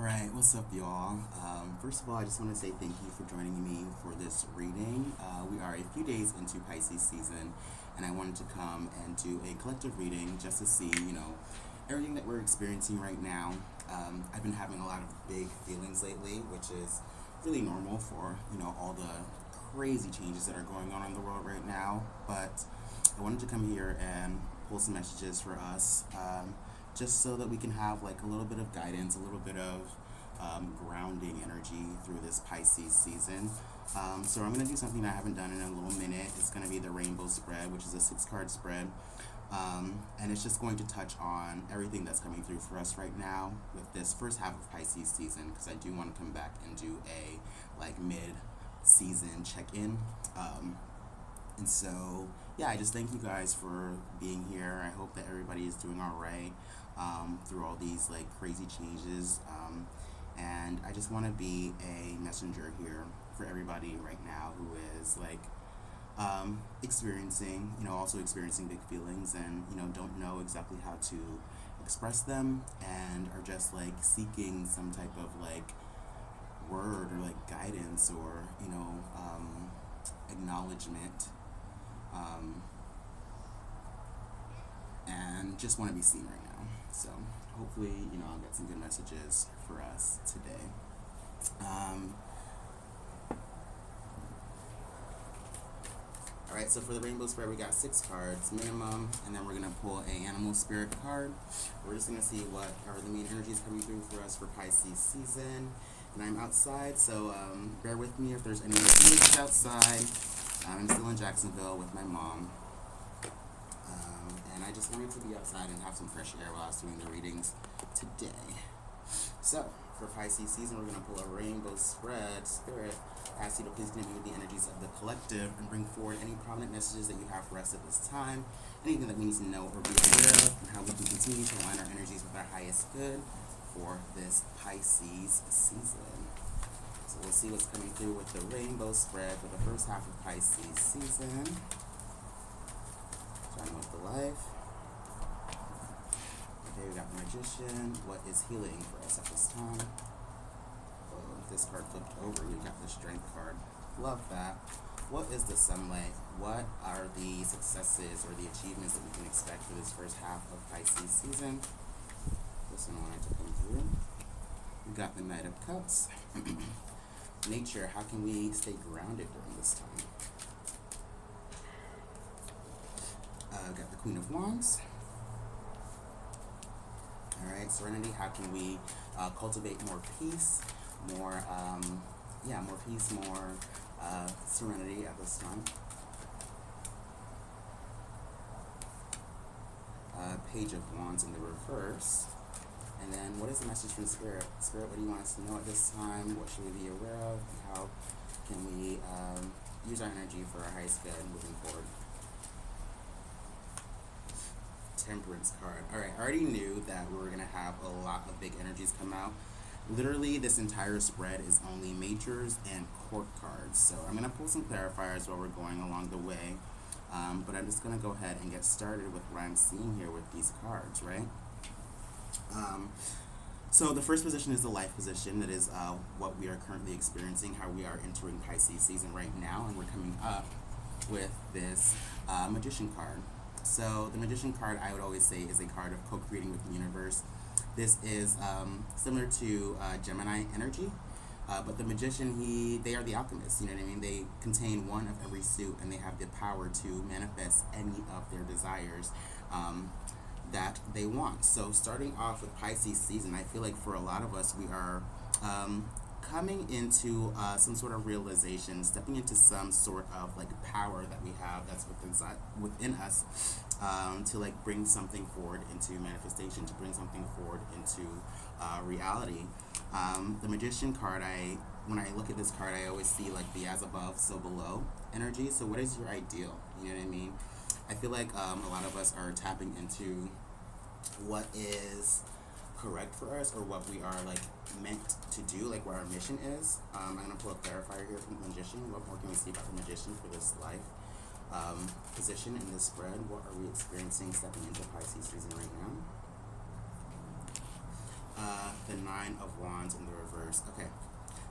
Alright, what's up, y'all? First of all, I just want to say thank you for joining me for this reading. We are a few days into Pisces season, and I wanted to come and do a collective reading just to see, everything that we're experiencing right now. I've been having a lot of big feelings lately, which is really normal for, all the crazy changes that are going on in the world right now. But I wanted to come here and pull some messages for us. Just so that we can have like a little bit of guidance, a little bit of grounding energy through this Pisces season. So I'm going to do something I haven't done in a little minute. It's going to be the rainbow spread, which is a 6-card spread. And it's just going to touch on everything that's coming through for us right now with this first half of Pisces season, because I do want to come back and do a like mid-season check-in. And so, yeah, I just thank you guys for being here. I hope that everybody is doing all right through all these like crazy changes. And I just want to be a messenger here for everybody right now who is like experiencing, also experiencing big feelings and, don't know exactly how to express them and are just like seeking some type of like word or like guidance or, acknowledgement. And just want to be seen right now. So hopefully, I'll get some good messages for us today. Alright, so for the rainbow spread, we got 6 cards minimum, and then we're going to pull a animal spirit card. We're just going to see what are the main energies coming through for us for Pisces season. And I'm outside, so bear with me if there's any noises outside. I'm still in Jacksonville with my mom. And I just wanted to be outside and have some fresh air while I was doing the readings today. So, for Pisces season, we're going to pull a rainbow spread spirit. I ask you to please connect me with the energies of the collective and bring forward any prominent messages that you have for us at this time, anything that we need to know or be aware of, and how we can continue to align our energies with our highest good for this Pisces season. So we'll see what's coming through with the rainbow spread for the first half of Pisces season. Starting with the life. Okay, we got the Magician. What is healing for us at this time? Oh, this card flipped over. We got the Strength card. Love that. What is the Sunlight? What are the successes or the achievements that we can expect for this first half of Pisces season? This one wanted to come through. We got the Knight of Cups. Nature, how can we stay grounded during this time? Got the Queen of Wands. Alright, Serenity, how can we cultivate more peace, more peace, more serenity at this time? Page of Wands in the reverse. And then, what is the message from Spirit? Spirit, what do you want us to know at this time? What should we be aware of? And how can we use our energy for our highest good moving forward? Temperance card. Alright, I already knew that we were going to have a lot of big energies come out. Literally, this entire spread is only majors and court cards. So I'm going to pull some clarifiers while we're going along the way. But I'm just going to go ahead and get started with what I'm seeing here with these cards, right? So the first position is the life position. That is what we are currently experiencing, how we are entering Pisces season right now. And we're coming up with this Magician card. So the Magician card, I would always say, is a card of co-creating with the universe. This is similar to Gemini energy, but the Magician, they are the alchemists, you know what I mean? They contain one of every suit, and they have the power to manifest any of their desires that they want. So starting off with Pisces season, I feel like for a lot of us, we are coming into some sort of realization, stepping into some sort of like power that we have that's within us to like bring something forward into manifestation, to bring something forward into reality. The Magician card, when I look at this card, I always see like the as above, so below energy. So what is your ideal? You know what I mean? I feel like a lot of us are tapping into what is correct for us, or what we are like meant to do, like what our mission is. I'm going to pull a clarifier here from the Magician. What more can we see about the Magician for this life position in this spread? What are we experiencing stepping into Pisces season right now? The Nine of Wands in the reverse. Okay,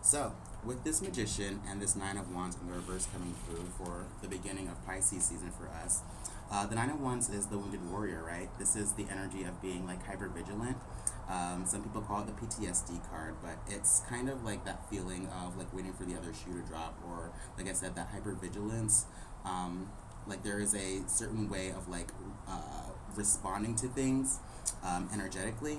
so with this Magician and this Nine of Wands in the reverse coming through for the beginning of Pisces season for us, the Nine of Wands is the wounded warrior, right? This is the energy of being like hyper vigilant. Some people call it the PTSD card, but it's kind of like that feeling of like waiting for the other shoe to drop, or like I said, that hyper vigilance. Like there is a certain way of like responding to things energetically,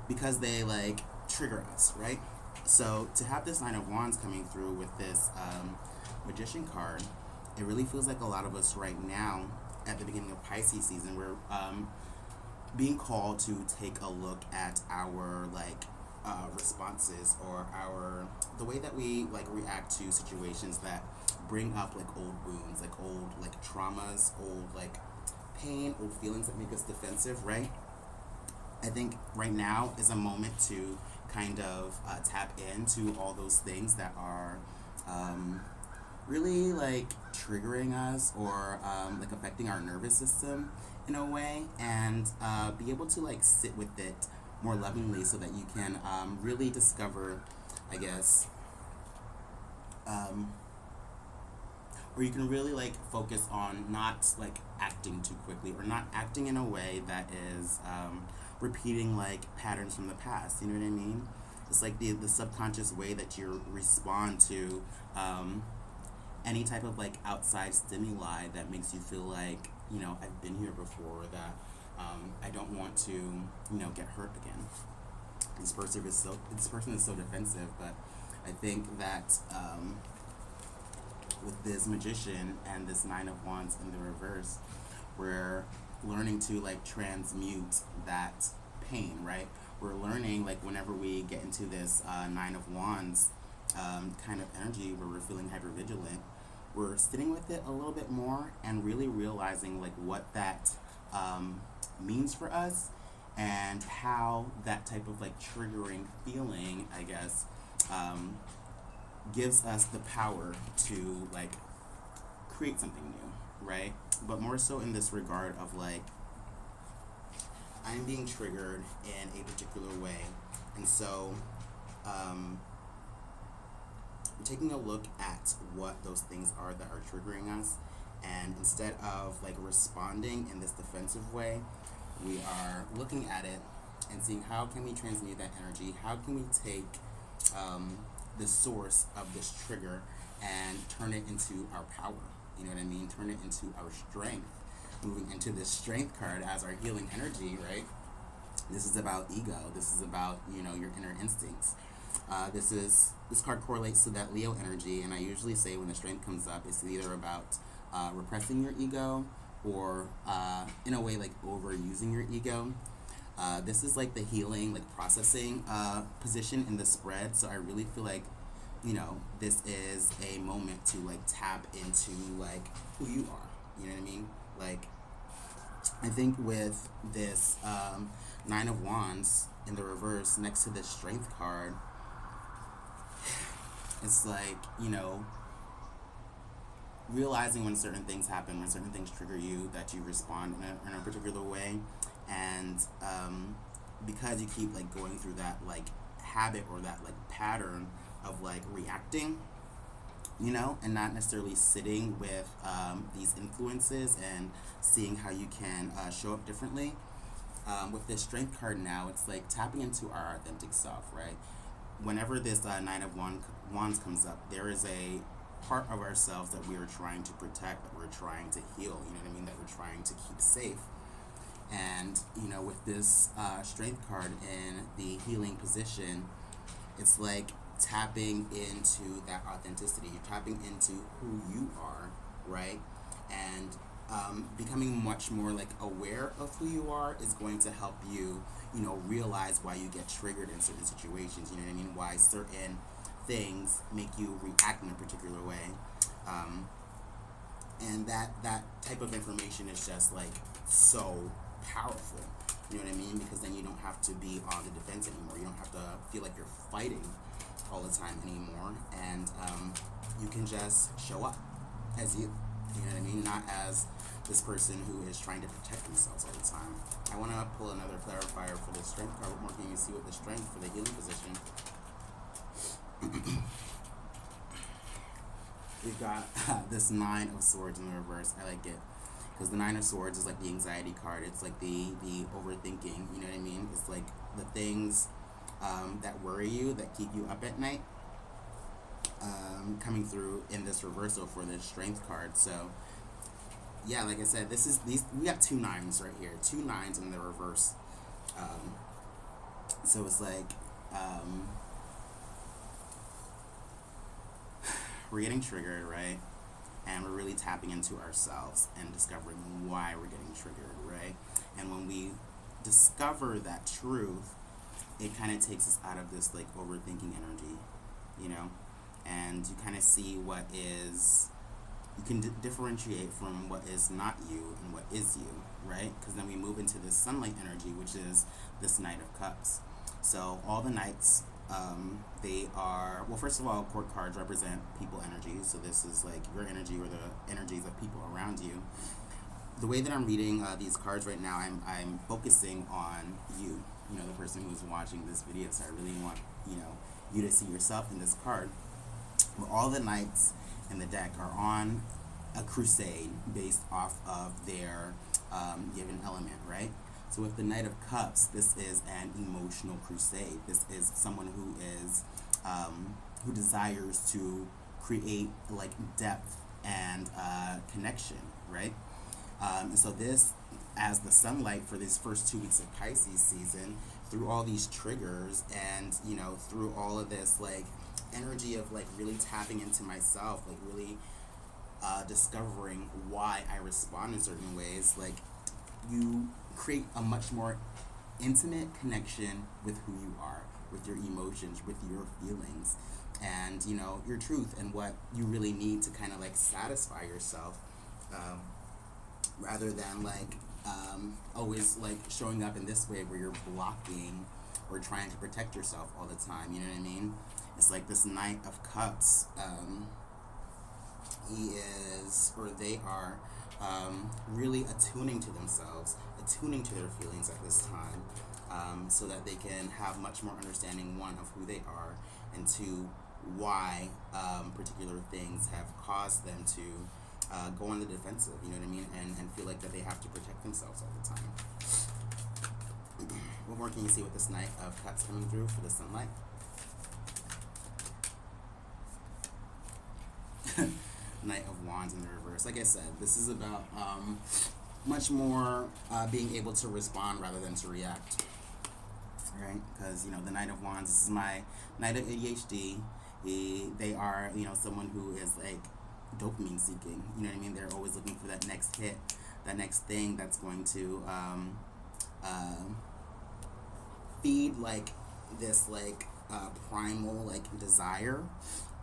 because they like trigger us, right? So to have this Nine of Wands coming through with this Magician card, it really feels like a lot of us right now at the beginning of Pisces season, we're being called to take a look at our like responses, or the way that we like react to situations that bring up like old wounds, like old like traumas, old like pain, old feelings that make us defensive, right? I think right now is a moment to kind of tap into all those things that are really like triggering us, or like affecting our nervous system in a way, and be able to like sit with it more lovingly, so that you can really discover, I guess, or you can really like focus on not like acting too quickly, or not acting in a way that is repeating like patterns from the past. You know what I mean? It's like the subconscious way that you respond to any type of like outside stimuli that makes you feel like, you know, I've been here before, that I don't want to, you know, get hurt again. This person is so defensive, but I think that with this Magician and this Nine of Wands in the reverse, we're learning to like transmute that pain, right? We're learning, like, whenever we get into this Nine of Wands kind of energy where we're feeling hyper vigilant, we're sitting with it a little bit more and really realizing like what that means for us, and how that type of like triggering feeling, I guess, gives us the power to like create something new, right? But more so in this regard of like, I'm being triggered in a particular way, and so we're taking a look at what those things are that are triggering us, and instead of like responding in this defensive way, we are looking at it and seeing how can we transmute that energy, how can we take the source of this trigger and turn it into our power, you know what I mean, turn it into our strength. Moving into this Strength card as our healing energy, right? This is about ego. This is about, you know, your inner instincts. This card correlates to that Leo energy, and I usually say when the Strength comes up, it's either about repressing your ego, or in a way like overusing your ego. This is like the healing, like processing position in the spread. So I really feel like, you know, this is a moment to like tap into like who you are. You know what I mean? Like, I think with this Nine of Wands in the reverse next to this Strength card, it's like, you know, realizing when certain things happen, when certain things trigger you, that you respond in a particular way, and because you keep like going through that like habit, or that like pattern of like reacting, you know, and not necessarily sitting with these influences and seeing how you can show up differently. With this Strength card now, it's like tapping into our authentic self, right? Whenever this Nine of Wands comes up, there is a part of ourselves that we are trying to protect, that we're trying to heal, you know what I mean, that we're trying to keep safe. And, you know, with this Strength card in the healing position, it's like tapping into that authenticity. You're tapping into who you are, right? And becoming much more like aware of who you are is going to help you, you know, realize why you get triggered in certain situations. You know what I mean? Why certain things make you react in a particular way. And that type of information is just like so powerful. You know what I mean? Because then you don't have to be on the defense anymore. You don't have to feel like you're fighting all the time anymore, and you can just show up as you. You know what I mean? Not as this person who is trying to protect themselves all the time. I want to pull another clarifier for the strength card. What more can you see with the strength for the healing position? We've got this Nine of Swords in the reverse. I like it because the Nine of Swords is like the anxiety card. It's like the overthinking. You know what I mean? It's like the things that worry you, that keep you up at night, coming through in this reversal for this strength card. So yeah, like I said, we got two nines right here, two nines in the reverse. So it's like we're getting triggered, right? And we're really tapping into ourselves and discovering why we're getting triggered, right? And when we discover that truth, it kind of takes us out of this like overthinking energy, you know? And you kind of see what is, you can differentiate from what is not you and what is you, right? Because then we move into this sunlight energy, which is this Knight of Cups. So all the knights, they are, well, first of all, court cards represent people energy. So this is like your energy or the energies of people around you. The way that I'm reading these cards right now, I'm focusing on you, the person who's watching this video. So I really want, you to see yourself in this card. Where all the knights in the deck are on a crusade based off of their given element, right? So with the Knight of Cups, this is an emotional crusade. This is someone who is who desires to create like depth and connection, right? And so this, as the sunlight for these first 2 weeks of Pisces season, through all these triggers and through all of this like energy of like really tapping into myself, like really discovering why I respond in certain ways, like you create a much more intimate connection with who you are, with your emotions, with your feelings, and your truth and what you really need to kind of like satisfy yourself, rather than like always like showing up in this way where you're blocking or trying to protect yourself all the time. You know what I mean? It's like this Knight of Cups, they are really attuning to themselves, attuning to their feelings at this time, so that they can have much more understanding, one, of who they are, and two, why particular things have caused them to go on the defensive, you know what I mean, and feel like that they have to protect themselves all the time. What more can you see with this Knight of Cups coming through for the sunlight? Knight of Wands in the reverse. Like I said, this is about much more being able to respond rather than to react, right? Because the Knight of Wands, this is my Knight of ADHD. They are someone who is like dopamine seeking. You know what I mean? They're always looking for that next hit, that next thing that's going to feed like this like primal like desire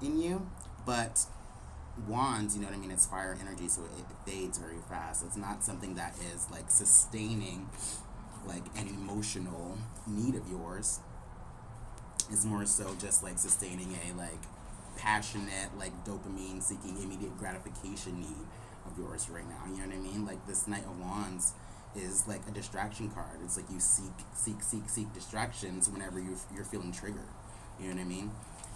in you. But Wands, you know what I mean, it's fire energy, so it fades very fast. It's not something that is like sustaining like an emotional need of yours. It's more so just like sustaining a like passionate like dopamine seeking immediate gratification need of yours right now. You know what I mean? Like this Knight of Wands is like a distraction card. It's like you seek distractions whenever you're feeling triggered. You know what I mean?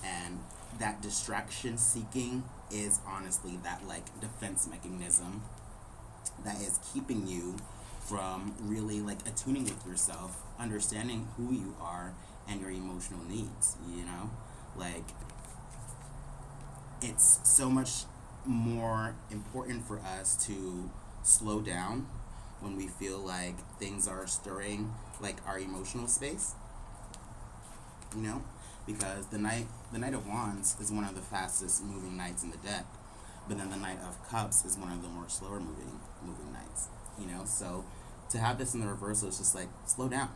And that distraction seeking is honestly that like defense mechanism that is keeping you from really like attuning with yourself, understanding who you are and your emotional needs, like it's so much more important for us to slow down when we feel like things are stirring like our emotional space, because the Knight of Wands is one of the fastest moving knights in the deck, but then the Knight of Cups is one of the more slower moving knights, so to have this in the reversal is just like slow down.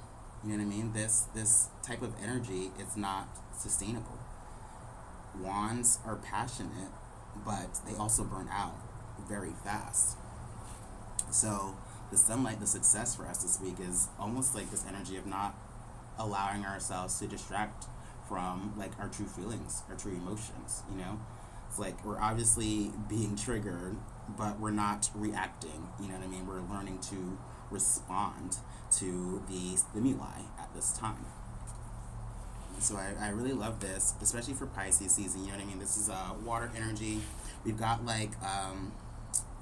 You know what I mean? This type of energy, it's not sustainable. Wands are passionate, but they also burn out very fast. So the sunlight, the success for us this week is almost like this energy of not allowing ourselves to distract from like our true feelings, our true emotions. It's like we're obviously being triggered but we're not reacting. You know what I mean? We're learning to respond to the stimuli at this time. So I really love this, especially for Pisces season. You know what I mean? This is water energy. We've got like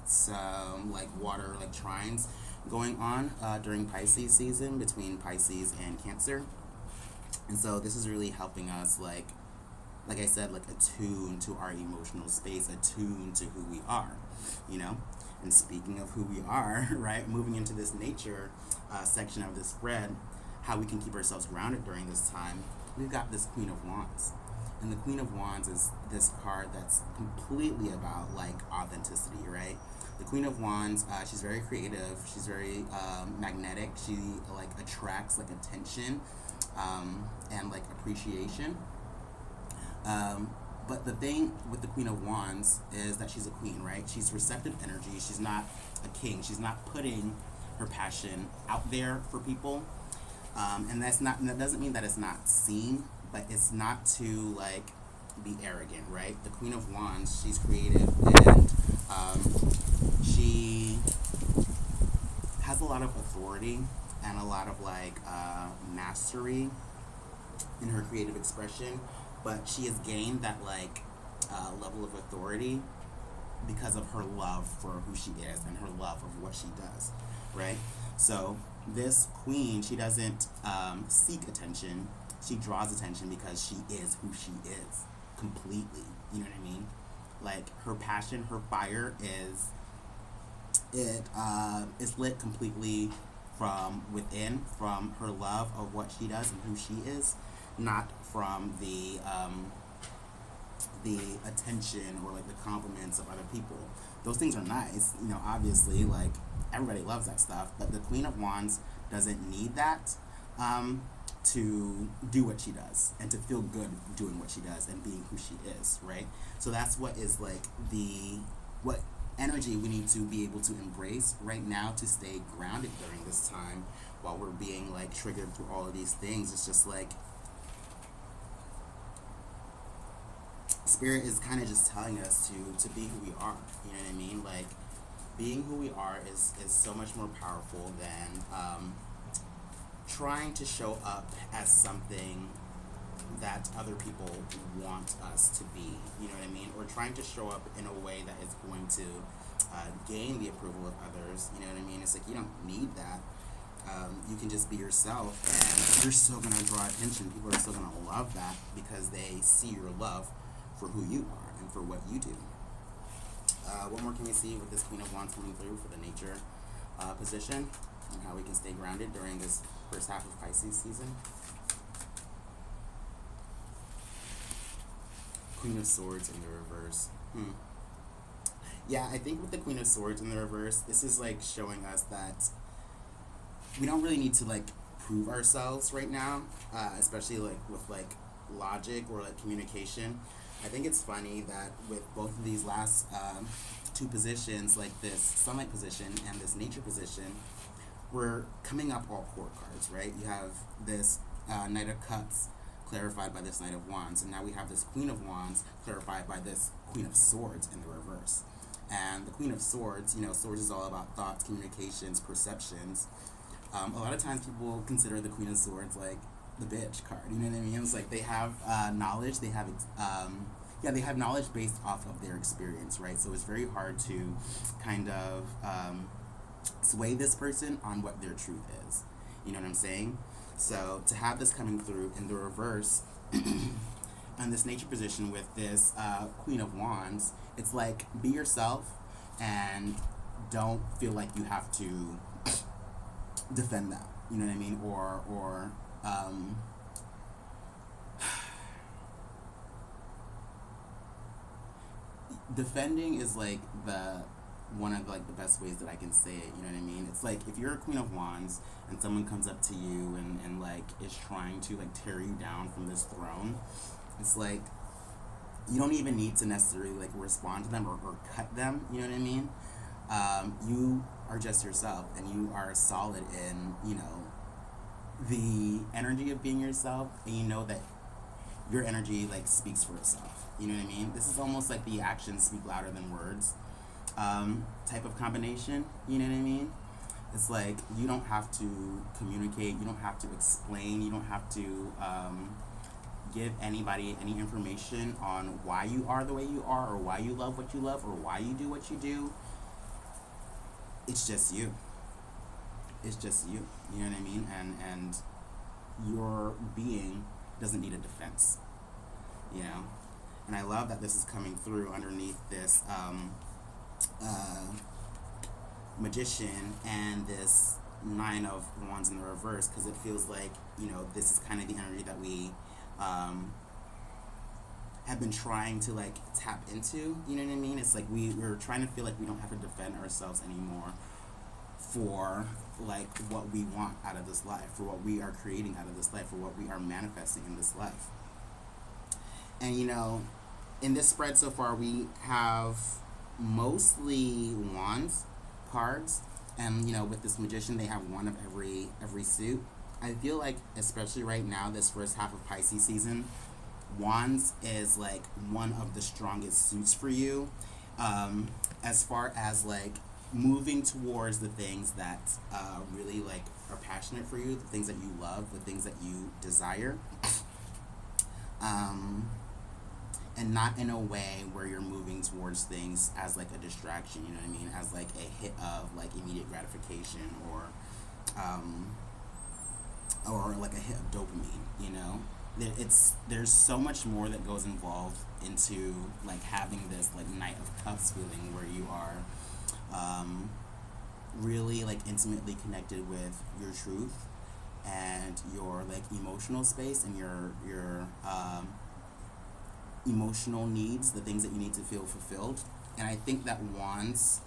some like water like trines going on during Pisces season between Pisces and Cancer, and so this is really helping us like I said, like attune to our emotional space, attune to who we are, you know. And speaking of who we are, right, moving into this nature section of this spread, how we can keep ourselves grounded during this time. We've got this Queen of Wands. And the Queen of Wands is this card that's completely about like authenticity, right? The Queen of Wands, she's very creative. She's very magnetic. She like attracts like attention and like appreciation. But the thing with the Queen of Wands is that she's a queen, right? She's receptive energy. She's not a king. She's not putting her passion out there for people. And that doesn't mean that it's not seen, but it's not to like be arrogant, right? The Queen of Wands, she's creative, and she has a lot of authority and a lot of like mastery in her creative expression, but she has gained that like level of authority because of her love for who she is and her love of what she does, right? So this queen, she doesn't seek attention. She draws attention because she is who she is completely. You know what I mean? Like her passion, her fire is lit completely from within, from her love of what she does and who she is, not from the attention or like the compliments of other people. Those things are nice, you know, obviously, like everybody loves that stuff, but the Queen of Wands doesn't need that to do what she does and to feel good doing what she does and being who she is, right? So that's what is like what energy we need to be able to embrace right now to stay grounded during this time while we're being like triggered through all of these things. It's just like Spirit is kind of just telling us to be who we are. You know what I mean? Like being who we are is so much more powerful than trying to show up as something that other people want us to be. You know what I mean? Or trying to show up in a way that is going to gain the approval of others. You know what I mean? It's like you don't need that. You can just be yourself, and you're still gonna draw attention. People are still gonna love that because they see your love for who you are and for what you do. What more can we see with this Queen of Wands coming through for the nature position and how we can stay grounded during this first half of Pisces season? Queen of Swords in the reverse. Yeah, I think with the Queen of Swords in the reverse, this is like showing us that we don't really need to like prove ourselves right now, especially like with like logic or like communication. I think it's funny that with both of these last two positions, like this sunlight position and this nature position, we're coming up all court cards, right? You have this Knight of Cups clarified by this Knight of Wands, and now we have this Queen of Wands clarified by this Queen of Swords in the reverse. And the Queen of Swords, you know, swords is all about thoughts, communications, perceptions. A lot of times people consider the Queen of Swords like the bitch card, you know what I mean? It's like they have knowledge, they have they have knowledge based off of their experience, right? So it's very hard to kind of sway this person on what their truth is. You know what I'm saying? So to have this coming through in the reverse and this nature position with this Queen of Wands, it's like be yourself and don't feel like you have to defend that. You know what I mean? Or defending is like one of like the best ways that I can say it. You know what I mean? It's like if you're a Queen of Wands and someone comes up to you and like is trying to like tear you down from this throne, it's like you don't even need to necessarily like respond to them or cut them. You know what I mean? You are just yourself, and you are solid in, you know, the energy of being yourself, and you know that your energy like speaks for itself. You know what I mean? This is almost like the actions speak louder than words. type of combination. You know what I mean? It's like you don't have to communicate, you don't have to explain, you don't have to give anybody any information on why you are the way you are, or why you love what you love, or why you do what you do. It's just you. It's just you. You know what I mean? And your being doesn't need a defense. You know? And I love that this is coming through underneath this magician and this nine of wands in the reverse, because it feels like, you know, this is kind of the energy that we have been trying to like tap into. You know what I mean? It's like we're trying to feel like we don't have to defend ourselves anymore for like what we want out of this life, for what we are creating out of this life, for what we are manifesting in this life. And you know, in this spread so far, we have mostly wands cards, and you know, with this magician, they have one of every suit. I feel like, especially right now, this first half of Pisces season, wands is like one of the strongest suits for you, as far as like moving towards the things that really like are passionate for you, the things that you love, the things that you desire. And not in a way where you're moving towards things as like a distraction, you know what I mean? As like a hit of like immediate gratification, or like a hit of dopamine, you know? There's so much more that goes involved into like having this like Knight of Cups feeling, where you are really like intimately connected with your truth and your like emotional space and your emotional needs, the things that you need to feel fulfilled. And I think that wands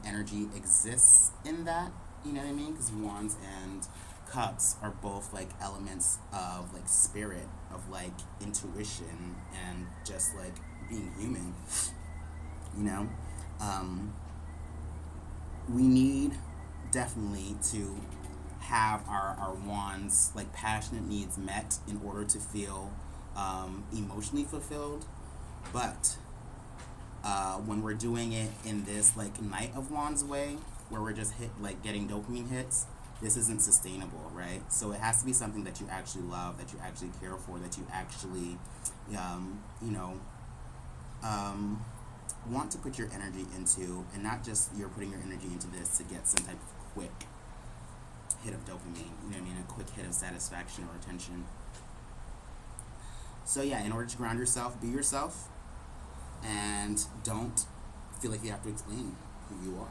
energy exists in that, you know what I mean? Because wands and cups are both like elements of like spirit, of like intuition, and just like being human, you know? We need definitely to have our wands like passionate needs met in order to feel emotionally fulfilled. But when we're doing it in this like Knight of Wands way, where we're just getting dopamine hits, this isn't sustainable, right? So it has to be something that you actually love, that you actually care for, that you actually want to put your energy into, and not just you're putting your energy into this to get some type of quick hit of dopamine, you know what I mean, a quick hit of satisfaction or attention. So yeah, in order to ground yourself, be yourself, and don't feel like you have to explain who you are.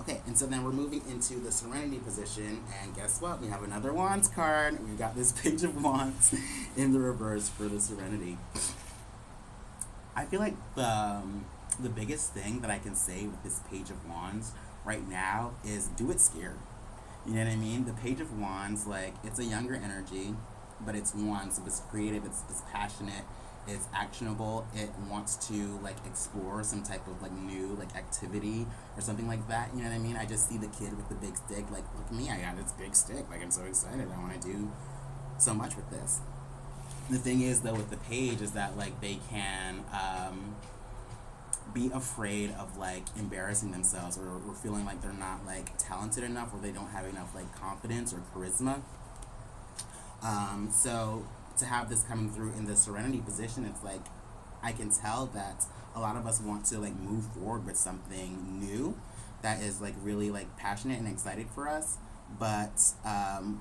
Okay, and so then we're moving into the Serenity position, and guess what? We have another Wands card. We've got this Page of Wands in the reverse for the Serenity. I feel like the biggest thing that I can say with this Page of Wands right now is do it scared. You know what I mean? The Page of Wands, like, it's a younger energy, but it's wands, so it's creative, it's passionate, it's actionable, it wants to like explore some type of like new like activity or something like that, you know what I mean? I just see the kid with the big stick, like, look at me, I got this big stick, like I'm so excited, I want to do so much with this. The thing is though with the page is that like they can be afraid of like embarrassing themselves, or feeling like they're not like talented enough, or they don't have enough like confidence or charisma. So to have this coming through in the Serenity position, it's like I can tell that a lot of us want to like move forward with something new that is like really like passionate and excited for us, but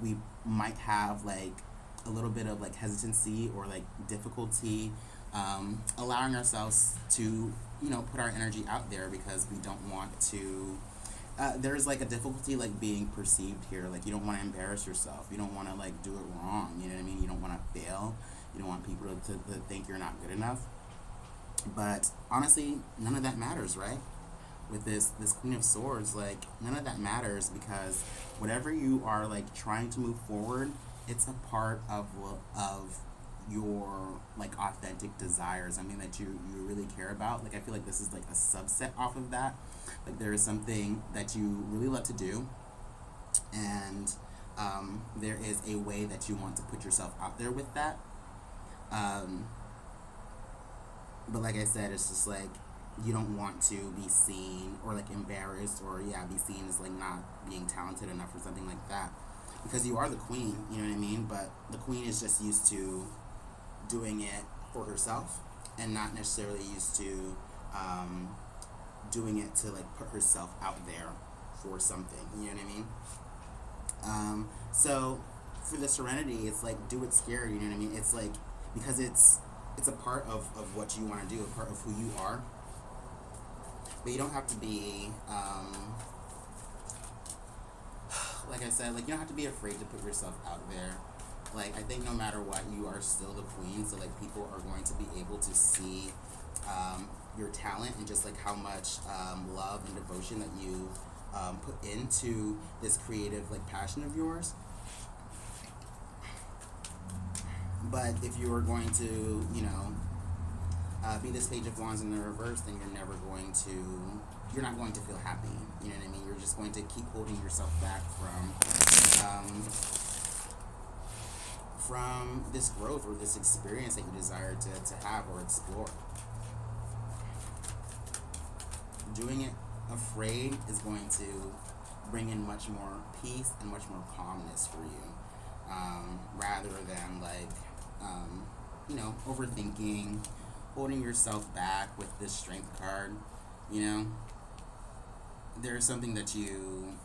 we might have like a little bit of like hesitancy or like difficulty allowing ourselves to, you know, put our energy out there, because we don't want to there's like a difficulty like being perceived here. Like you don't want to embarrass yourself, you don't want to like do it wrong, you know what I mean? You don't want to fail, you don't want people to think you're not good enough. But honestly, none of that matters, right? With this Queen of Swords, like none of that matters, because whatever you are like trying to move forward, it's a part of your like authentic desires, something that you really care about. Like I feel like this is like a subset off of that. Like there is something that you really love to do, and there is a way that you want to put yourself out there with that. But like I said, it's just like you don't want to be seen or like embarrassed or yeah, be seen as like not being talented enough or something like that, because you are the queen, you know what I mean? But the queen is just used to doing it for herself and not necessarily used to doing it to like put herself out there for something, you know what I mean? So for the serenity, it's like do it scared, you know what I mean? It's like because it's a part of what you want to do, a part of who you are. But you don't have to be like I said, like you don't have to be afraid to put yourself out there. Like I think no matter what, you are still the queen, so like people are going to be able to see your talent and just like how much love and devotion that you put into this creative like passion of yours. But if you are going to, you know, be this Page of Wands in the reverse, then you're not going to feel happy. You know what I mean? You're just going to keep holding yourself back from this growth or this experience that you desire to have or explore. Doing it afraid is going to bring in much more peace and much more calmness for you, rather than like, you know, overthinking, holding yourself back with this strength card. You know, there's something that you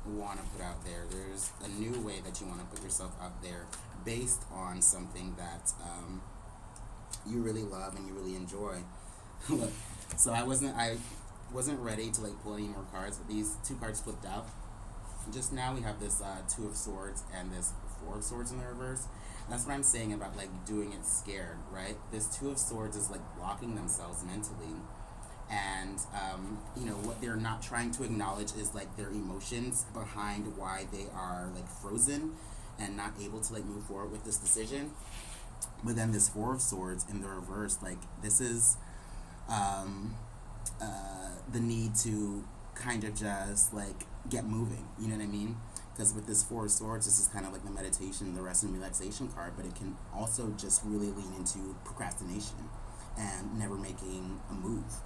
want to put out there. There's a new way that you want to put yourself out there based on something that you really love and you really enjoy. Look, so I wasn't ready to like pull any more cards, but these two cards flipped out. Just now we have this Two of Swords and this Four of Swords in the reverse. That's what I'm saying about like doing it scared, right? This Two of Swords is like blocking themselves mentally, and you know what they're not trying to acknowledge is like their emotions behind why they are like frozen and not able to like move forward with this decision. But then this Four of Swords in the reverse, like this is the need to kind of just like get moving, you know what I mean? Because with this Four of Swords, this is kind of like the meditation, the rest and relaxation card, but it can also just really lean into procrastination and never making a move,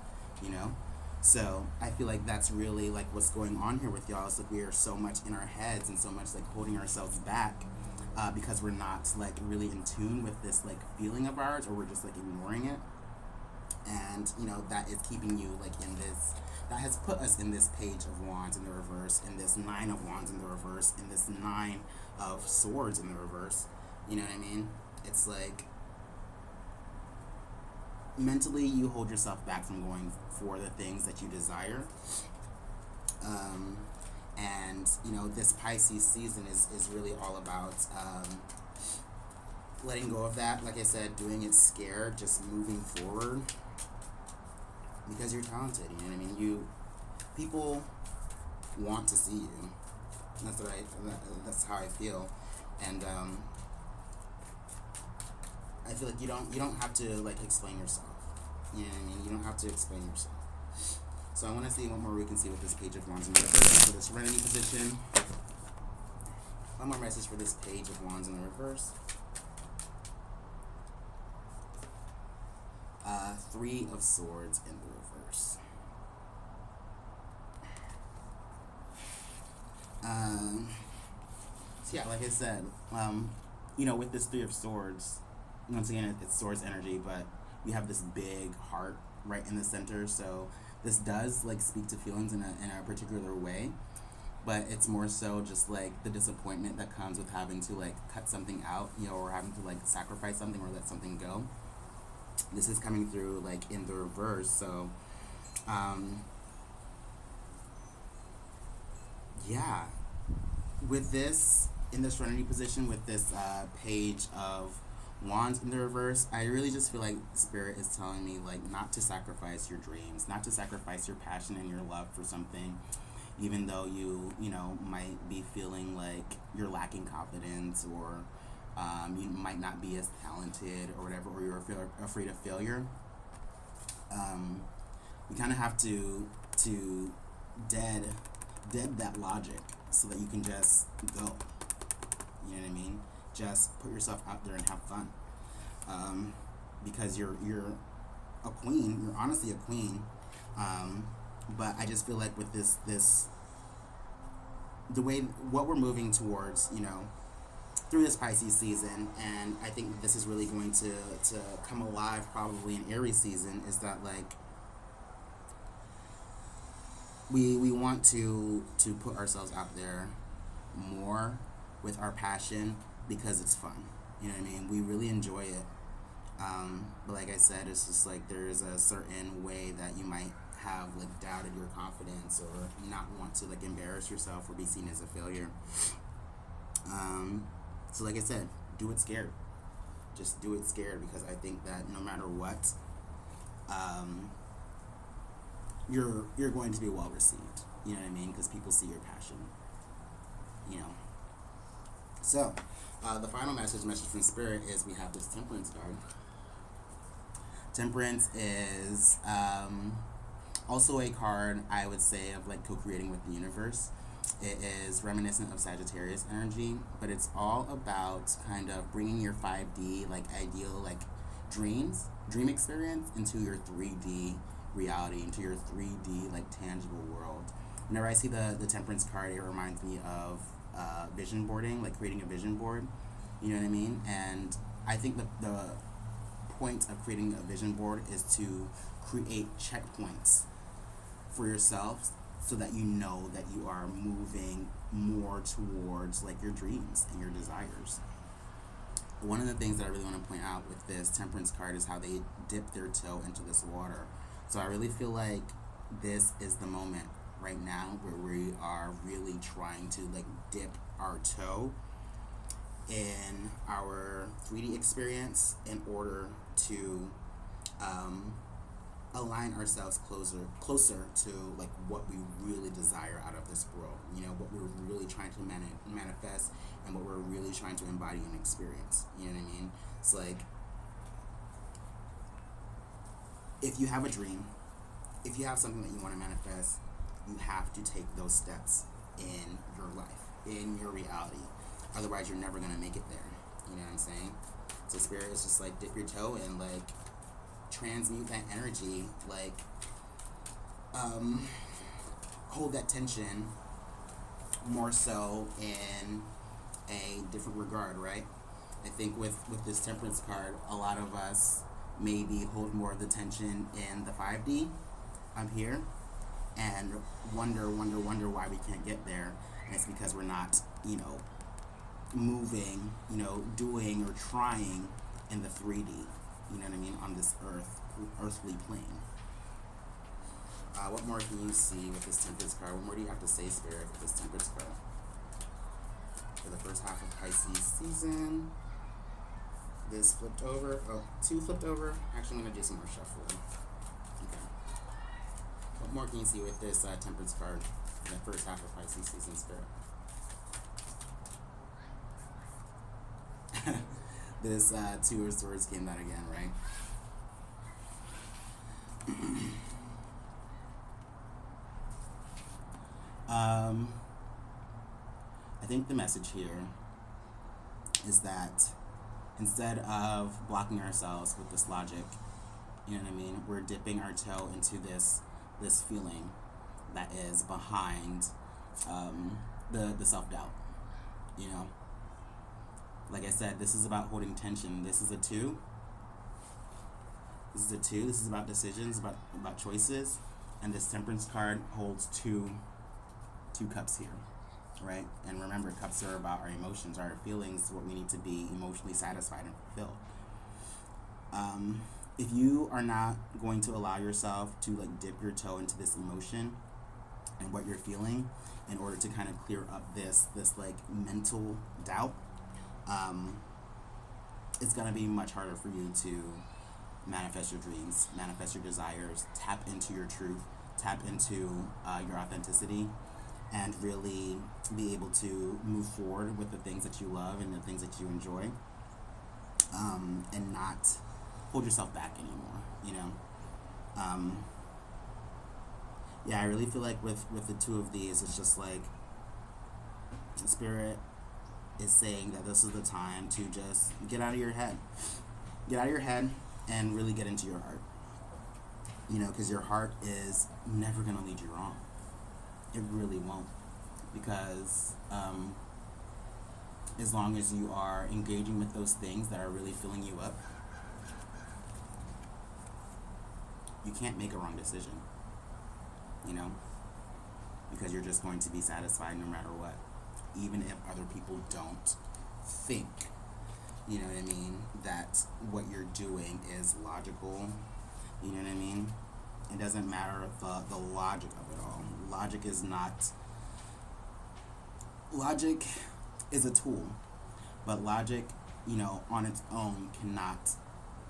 you know? So I feel like that's really like what's going on here with y'all, is like we are so much in our heads and so much like holding ourselves back because we're not like really in tune with this like feeling of ours, or we're just like ignoring it. And you know that is keeping you like in this, that has put us in this Page of Wands in the reverse, in this Nine of Wands in the reverse, in this Nine of Swords in the reverse. You know what I mean? It's like mentally you hold yourself back from going for the things that you desire. And you know, this Pisces season is really all about letting go of that. Like I said, doing it scared, just moving forward. Because you're talented, you know what I mean? People want to see you. That's how I feel, and I feel like you don't have to like explain yourself. You know what I mean? You don't have to explain yourself. So I want to see what more we can see with this Page of Wands in the reverse for the serenity position. One more message for this Page of Wands in the reverse. Three of Swords in the reverse. So yeah, like I said, you know, with this Three of Swords, once again, it's Swords energy, but you have this big heart right in the center. So this does like speak to feelings in a particular way, but it's more so just like the disappointment that comes with having to like cut something out, you know, or having to like sacrifice something or let something go. This is coming through like in the reverse. So yeah, with this in the serenity position, with this Page of Wands in the reverse, I really just feel like Spirit is telling me like not to sacrifice your dreams, not to sacrifice your passion and your love for something, even though you know might be feeling like you're lacking confidence, or you might not be as talented or whatever, or you're afraid of failure. You kind of have to dead that logic so that you can just go. You know what I mean? Just put yourself out there and have fun. Because you're a queen. You're honestly a queen. But I just feel like with this the way what we're moving towards, through this Pisces season, and I think this is really going to come alive probably in Aries season, is that like we want to put ourselves out there more with our passion because it's fun. You know what I mean? We really enjoy it. But like I said, it's just like there's a certain way that you might have like doubted your confidence or not want to like embarrass yourself or be seen as a failure. So like I said, do it scared. Just do it scared, because I think that no matter what, you're going to be well received. You know what I mean? Because people see your passion. You know. So, the final message from Spirit is we have this Temperance card. Temperance is also a card, I would say, of like co-creating with the universe. It is reminiscent of Sagittarius energy, but it's all about kind of bringing your 5D, like ideal, like dream experience into your 3D reality, into your 3D, like tangible world. Whenever I see the Temperance card, it reminds me of vision boarding, like creating a vision board. You know what I mean? And I think the point of creating a vision board is to create checkpoints for yourself so that you know that you are moving more towards like your dreams and your desires. One of the things that I really want to point out with this Temperance card is how they dip their toe into this water. So I really feel like this is the moment right now where we are really trying to like dip our toe in our 3D experience in order to align ourselves closer to like what we really desire out of this world. What we're really trying to manifest and what we're really trying to embody and experience. You know what I mean? It's like, if you have a dream, if you have something that you want to manifest, you have to take those steps in your life, in your reality. Otherwise, you're never going to make it there. You know what I'm saying? So Spirit is just like dip your toe and like transmute that energy, like hold that tension more so in a different regard, right? I think with this Temperance card, a lot of us maybe hold more of the tension in the 5D up here and wonder why we can't get there. And it's because we're not, moving, doing or trying in the 3D, you know what I mean, on this earthly plane. What more can you see with this Temperance card? What more do you have to say, Spirit, with this Temperance card? For the first half of Pisces season, this flipped over. Oh, two flipped over. Actually, I'm going to do some more shuffling. Okay. What more can you see with this Temperance card in the first half of Pisces season, Spirit? This Two of Swords came out again, right? I think the message here is that instead of blocking ourselves with this logic, you know what I mean, we're dipping our toe into this feeling that is behind the self-doubt, Like I said, this is about holding tension. This is a 2. This is about decisions, about choices. And this Temperance card holds two cups here, right? And remember, cups are about our emotions, our feelings, what we need to be emotionally satisfied and fulfilled. If you are not going to allow yourself to like dip your toe into this emotion and what you're feeling in order to kind of clear up this like mental doubt, it's going to be much harder for you to manifest your dreams, manifest your desires, tap into your truth, tap into your authenticity, and really be able to move forward with the things that you love and the things that you enjoy, and not hold yourself back anymore, I really feel like with the 2 of these, it's just like Spirit is saying that this is the time to just get out of your head and really get into your heart. You know, because your heart is never going to lead you wrong. It really won't. Because as long as you are engaging with those things that are really filling you up, you can't make a wrong decision, you know, because you're just going to be satisfied no matter what, even if other people don't think, you know what I mean, that what you're doing is logical, you know what I mean. It doesn't matter the logic of it all. Logic is a tool, but logic, you know, on its own cannot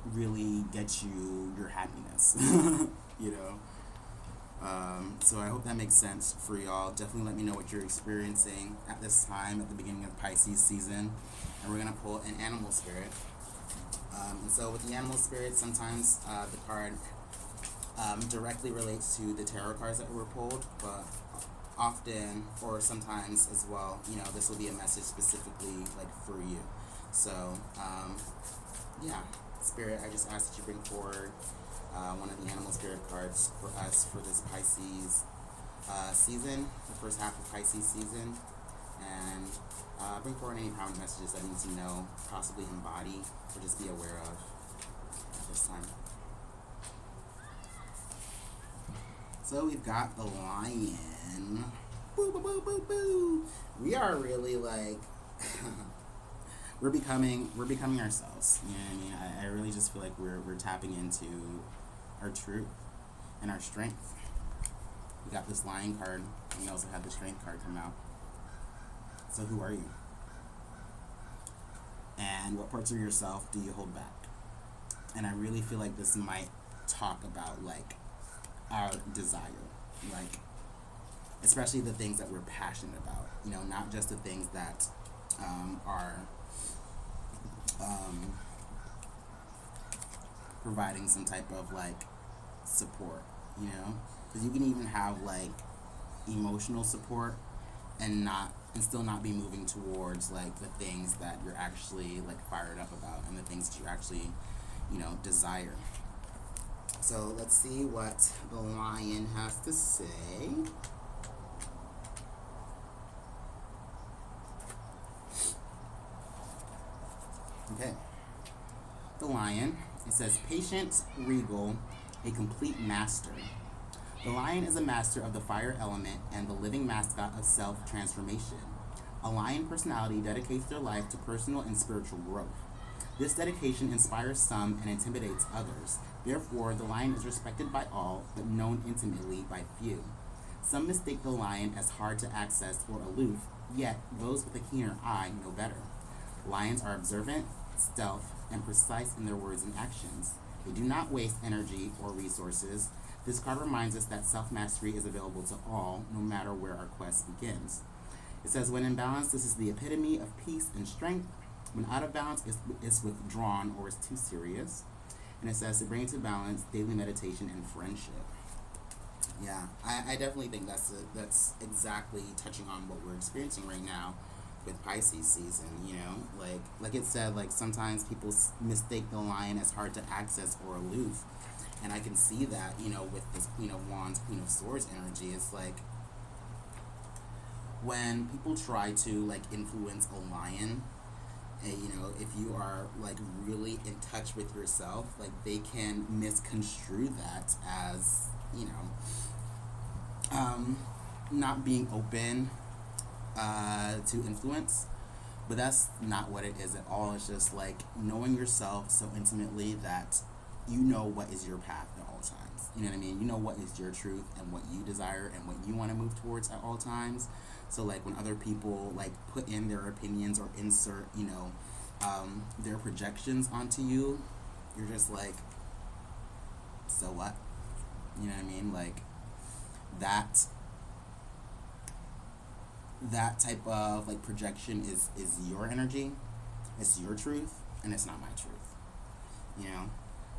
really get you your happiness, you know. So I hope that makes sense for y'all. Definitely let me know what you're experiencing at this time, at the beginning of Pisces season. And we're going to pull an animal spirit. And so with the animal spirit, sometimes the card directly relates to the tarot cards that were pulled, but often, or sometimes as well, you know, this will be a message specifically like for you. So, yeah, Spirit, I just ask that you bring forward one of the animal spirit cards for us for this Pisces season, the first half of Pisces season, and bring forward any prominent messages that I need to know, possibly embody, or just be aware of at this time. So we've got the lion. Boo, boo, boo, boo, boo. We are really like we're becoming ourselves. You know what I mean? I really just feel like we're tapping into our truth and our strength. We got this lion card, and we also had the strength card come out. So who are you? And what parts of yourself do you hold back? And I really feel like this might talk about like our desire, like especially the things that we're passionate about, you know, not just the things that are providing some type of like support, you know, because you can even have like emotional support and still not be moving towards like the things that you're actually like fired up about and the things that you actually, you know, desire. So let's see what the lion has to say. Okay. The lion, it says, patient, regal, a complete master. The lion is a master of the fire element and the living mascot of self-transformation. A lion personality dedicates their life to personal and spiritual growth. This dedication inspires some and intimidates others. Therefore, the lion is respected by all, but known intimately by few. Some mistake the lion as hard to access or aloof, yet those with a keener eye know better. Lions are observant, stealth, and precise in their words and actions. They do not waste energy or resources. This card reminds us that self-mastery is available to all, no matter where our quest begins. It says, when in balance, this is the epitome of peace and strength. When out of balance, it's withdrawn or is too serious. And it says to bring it to balance, daily meditation and friendship. Yeah, I definitely think that's exactly touching on what we're experiencing right now with Pisces season, you know, like it said, like sometimes people mistake the lion as hard to access or aloof, and I can see that, you know, with this Queen of Wands, Queen of Swords energy. It's like when people try to like influence a lion, and you know, if you are like really in touch with yourself, like they can misconstrue that as, you know, not being open to influence, but that's not what it is at all. It's just like knowing yourself so intimately that you know what is your path at all times. You know what I mean? You know what is your truth and what you desire and what you want to move towards at all times. So like when other people like put in their opinions or insert, you know, their projections onto you, you're just like, so what? You know what I mean? Like that type of like projection is your energy, it's your truth, and it's not my truth, you know.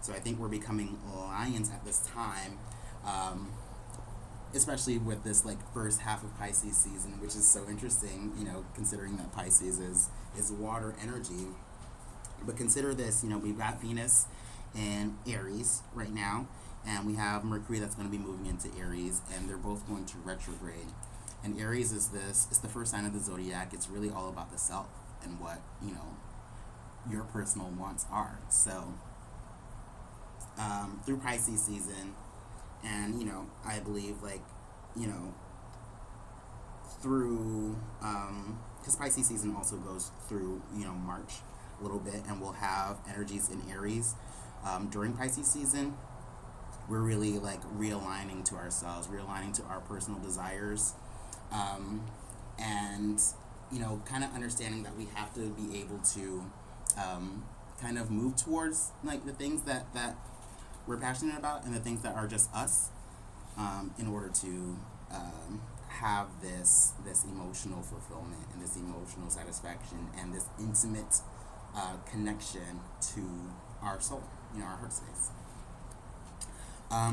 So I think we're becoming lions at this time, especially with this like first half of Pisces season, which is so interesting, you know, considering that Pisces is water energy. But consider this, you know, we've got Venus in Aries right now, and we have Mercury that's going to be moving into Aries, and they're both going to retrograde. And Aries is it's the first sign of the zodiac. It's really all about the self and what, your personal wants are. So through Pisces season, and I believe, like, through because Pisces season also goes through March a little bit, and we'll have energies in Aries during Pisces season. We're really like realigning to ourselves, realigning to our personal desires, and kind of understanding that we have to be able to kind of move towards like the things that we're passionate about, and the things that are just us, in order to have this emotional fulfillment and this emotional satisfaction and this intimate connection to our soul, our heart space.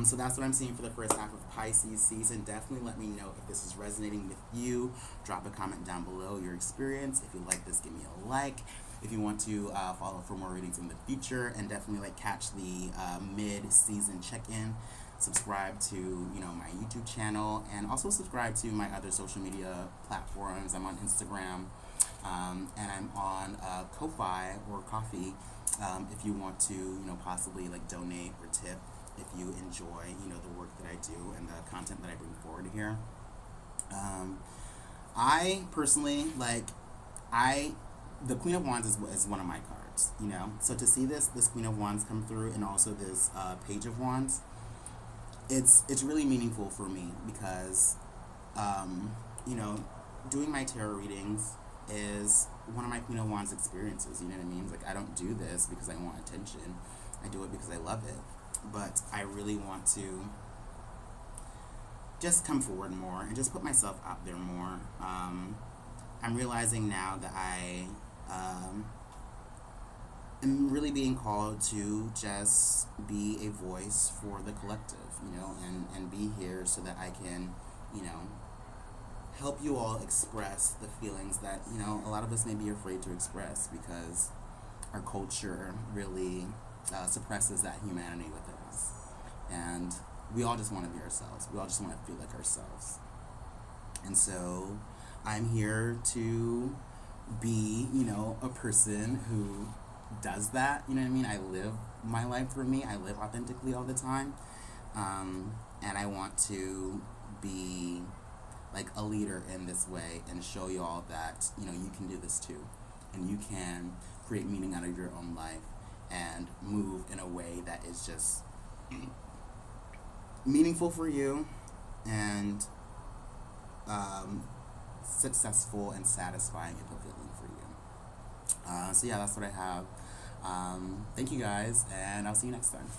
So that's what I'm seeing for the first half of Pisces season. Definitely let me know if this is resonating with you. Drop a comment down below your experience. If you like this, give me a like. If you want to follow for more readings in the future, and definitely like catch the mid-season check-in, subscribe to my YouTube channel, and also subscribe to my other social media platforms. I'm on Instagram, and I'm on Ko-Fi or Coffee, if you want to possibly like donate or tip if you enjoy the work that I do and the content that I bring forward here. I personally the Queen of Wands is one of my cards, so to see this Queen of Wands come through, and also this Page of Wands, it's really meaningful for me, because doing my tarot readings is one of my Queen of Wands experiences. You know what I mean? It's like, I don't do this because I want attention. I do it because I love it. But I really want to just come forward more and just put myself out there more. I'm realizing now that I am really being called to just be a voice for the collective, and be here so that I can, help you all express the feelings that, a lot of us may be afraid to express, because our culture really suppresses that humanity within us. And we all just want to be ourselves. We all just want to feel like ourselves. And so I'm here to be, a person who does that. You know what I mean? I live my life for me. I live authentically all the time. And I want to be like a leader in this way, and show you all that, you can do this too. And you can create meaning out of your own life, and move in a way that is just meaningful for you, and successful and satisfying and fulfilling for you. So yeah, that's what I have. Thank you guys, and I'll see you next time.